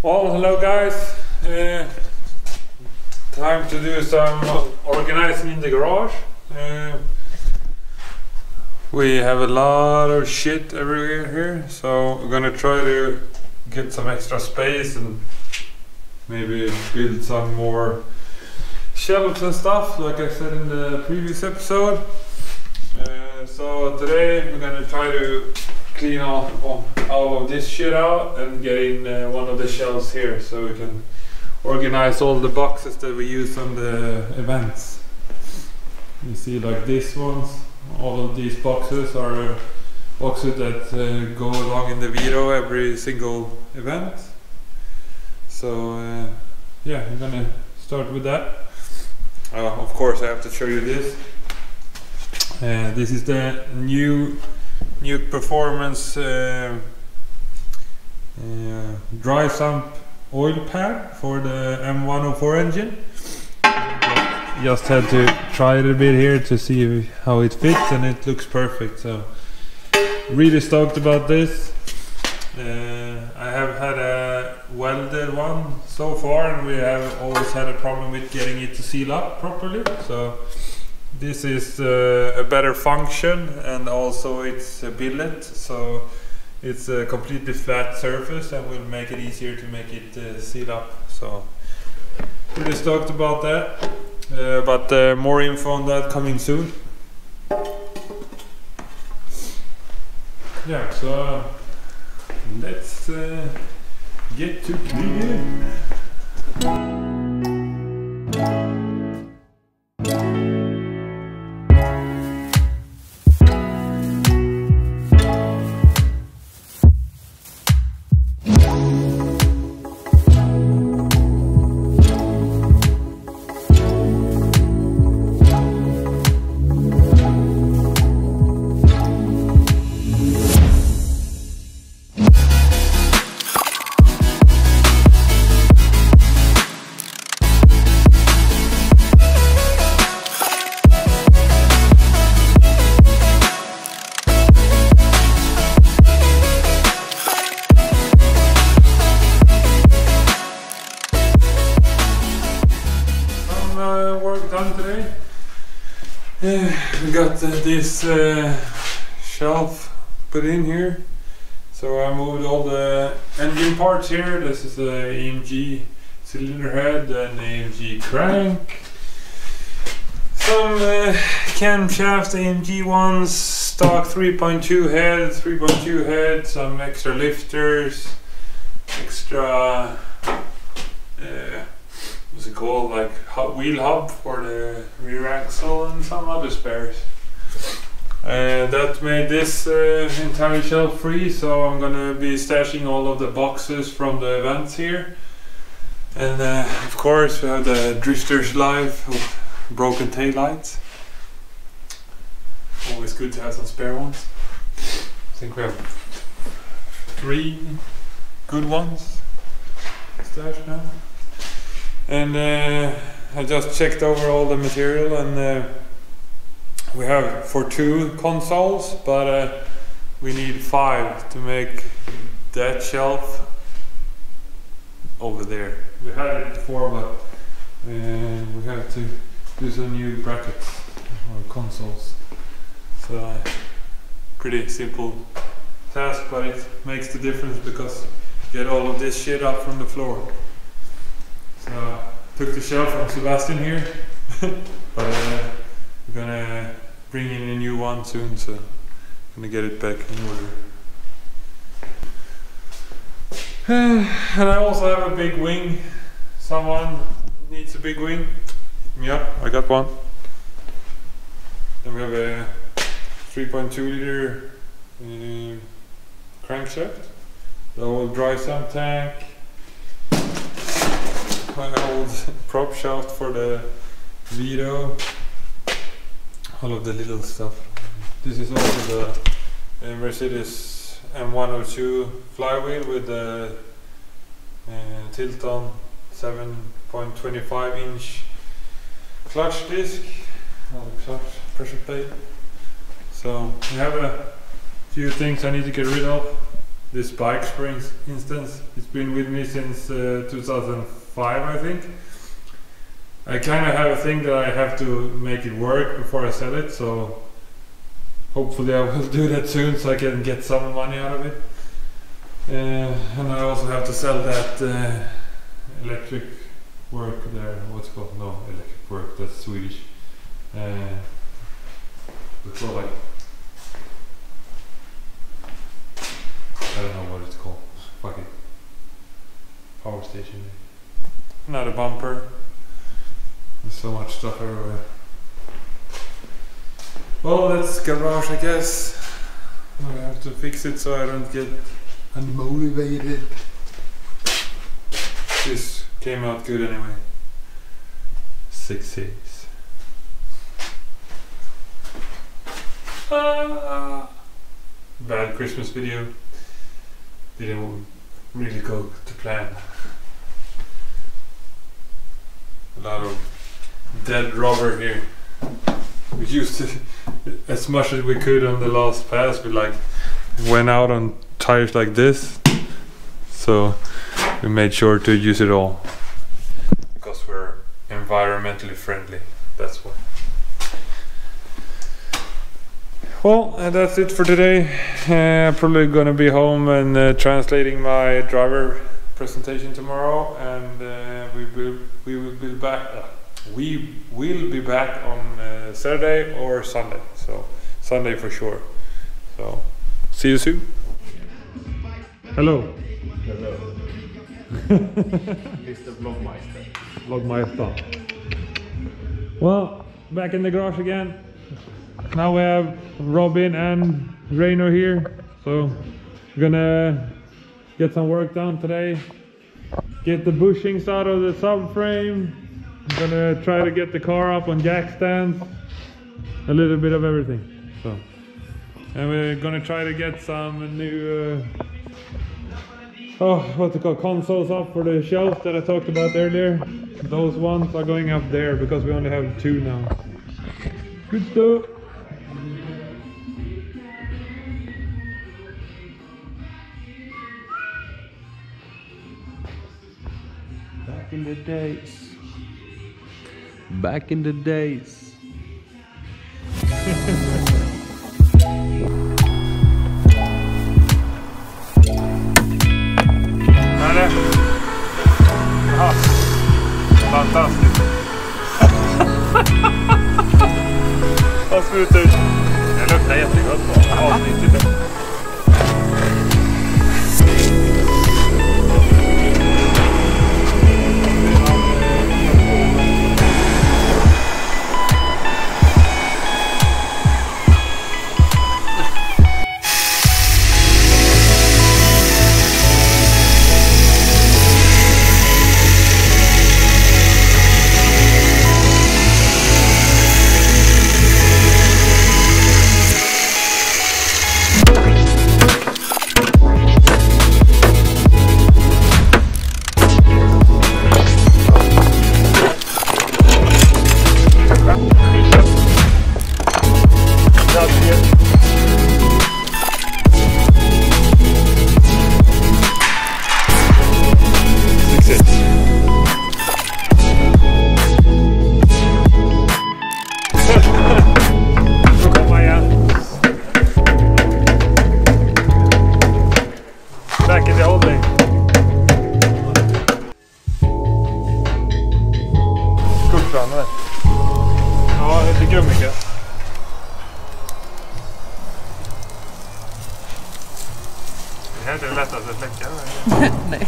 Well, hello guys. Time to do some organizing in the garage. We have a lot of shit everywhere here, so we're gonna try to get some extra space and maybe build some more shelves and stuff, like I said in the previous episode. So today we're gonna try to clean all of this shit out and get in one of the shelves here, so we can organize all the boxes that we use on the events. You see, like these ones, all of these boxes are boxes that go along in the video every single event. So yeah, I'm gonna start with that. Of course I have to show you this. This is the new Nuke Performance dry sump oil pad for the M104 engine. Just had to try it a bit here to see how it fits, and it looks perfect, so really stoked about this. I have had a welded one so far, and we have always had a problem with getting it to seal up properly, so this is a better function, and also it's a billet, so it's a completely flat surface and will make it easier to make it seal up. So really stoked about that, but more info on that coming soon. Yeah, so let's get to cleaning. Work done today. We got this shelf put in here, so I moved all the engine parts here. This is the AMG cylinder head and AMG crank, some camshaft AMG ones, stock 3.2 head, some extra lifters, extra what's it called, like wheel hub for the rear axle, and some other spares. That made this entire shelf free, so I'm gonna be stashing all of the boxes from the events here. And of course we have the Drifters Live broken tail lights. Always good to have some spare ones. I think we have 3 good ones stashed now. And I just checked over all the material, and we have for 2 consoles, but we need 5 to make that shelf over there. We had it before, but we have to do some new brackets or consoles. So pretty simple task, but it makes the difference because you get all of this shit up from the floor. So took the shelf from Sebastian here, but we're gonna bring in a new one soon, so I'm gonna get it back in order. And I also have a big wing. Someone needs a big wing, hit me up, I got one. Then we have a 3.2 liter crankshaft, the old dry sump tank, my old prop shaft for the Vito, all of the little stuff. This is also the Mercedes M102 flywheel with the tilt-on 7.25 inch clutch disc, clutch pressure plate. So we have a few things I need to get rid of. this bike spring instance. It's been with me since 2005, I think. I kind of have a thing that I have to make it work before I sell it, so hopefully I will do that soon so I can get some money out of it. And I also have to sell that electric work there. What's it called? No, electric work, that's Swedish. It's called like, I don't know what it's called. Fuck it. Power station. Not a bumper. There's so much stuff everywhere. Well, that's garage, I guess. I have to fix it so I don't get unmotivated. This came out good anyway. 6 days. Bad Christmas video. Didn't really go to plan. A lot of dead rubber here. We used it as much as we could on the last pass. We like went out on tires like this, so we made sure to use it all because we're environmentally friendly. That's why. Well, and that's it for today. Probably gonna be home and translating my driver presentation tomorrow, and we will be back. We will be back on Saturday or Sunday. So Sunday for sure. So see you soon. Hello. Hello. Mr. Vlogmeister. Vlogmeister. Well, back in the garage again. Now we have Robin and Rainer here, so we're gonna get some work done today. Get the bushings out of the subframe. I'm gonna try to get the car up on jack stands. A little bit of everything. So, and we're gonna try to get some new what's it called, consoles up for the shelves that I talked about earlier. Those ones are going up there because we only have 2 now. Good stuff. Back in the days. Back in the days. Fantastiskt. Vad ser ut? Det luktar jättegott på avsnittet. Ja, det tycker jag mycket. Det här är det lättaste att släcka. Nej.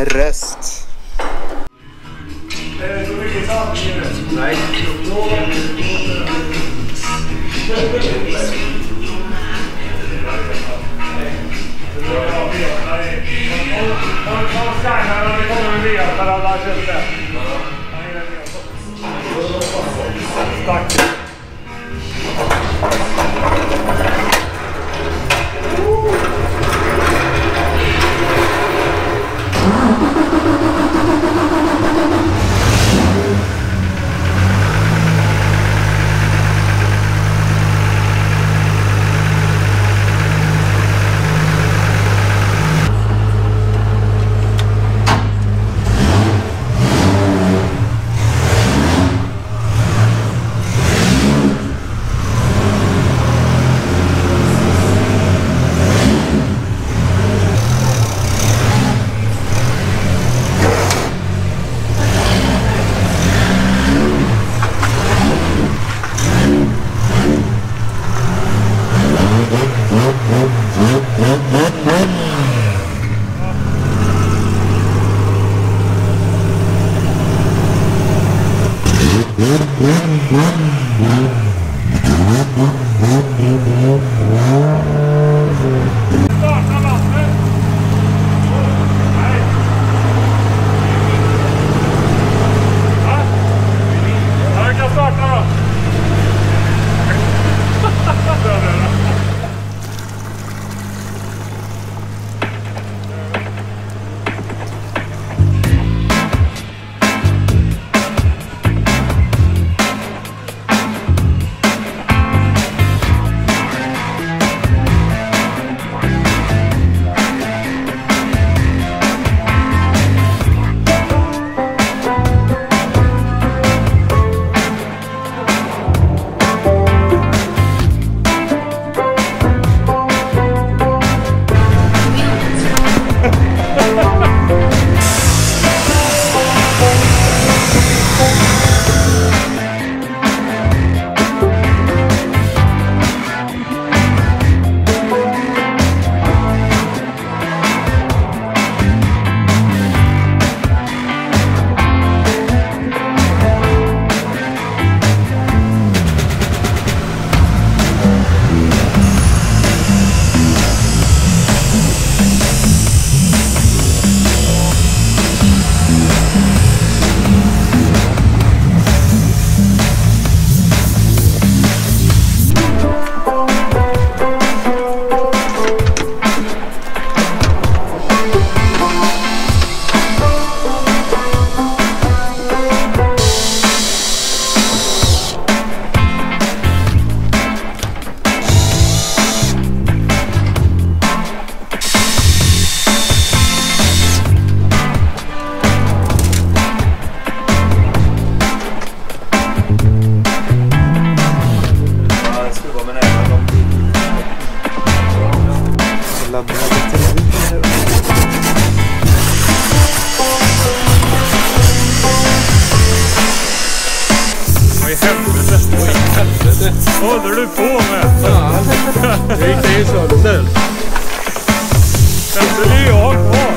röst. Nej. Vad håller du på med? Ja, det gick ju så det ser ut. Sen är jag kvar.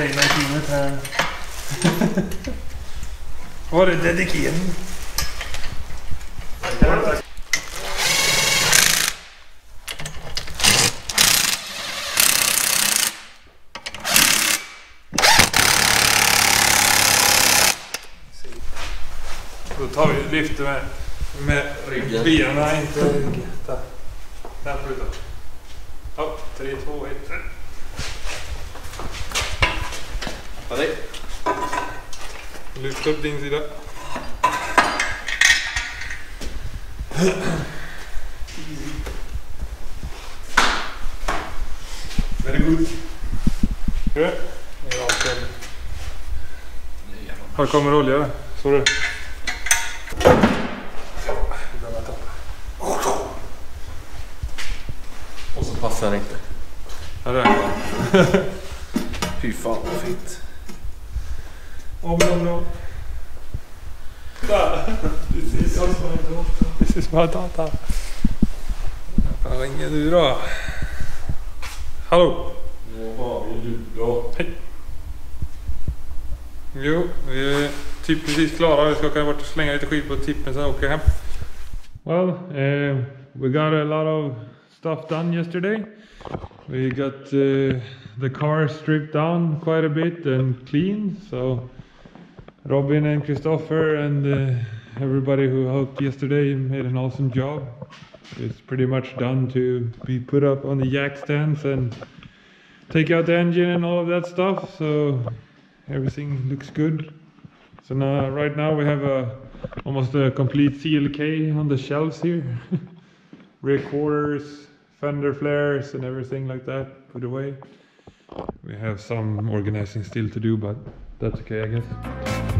hela teamet här. Var det dedikering? Då tar vi lyfter med ryggen. Benen, inte ryggen. Där får du ta. Ja, 3, 2, 1. Ja, det. Lyft upp din sida. Very good. Här kommer olja. Så du. Och så passar det inte. Här är det. Fy fan vad fint. No. This is my data. Vad ringer du då? Hallå? Hej. Jo, vi är typ precis klara. Vi ska åka bort och slänga lite skit på tippen sen åker hem. Well, we got a lot of stuff done yesterday. We got the car stripped down quite a bit and clean. So Robin and Christopher and everybody who helped yesterday made an awesome job. It's pretty much done to be put up on the jack stands and take out the engine and all of that stuff. So everything looks good. So now, right now we have almost a complete CLK on the shelves here. Rear quarters, fender flares and everything like that put away. We have some organizing still to do, but that's okay, I guess.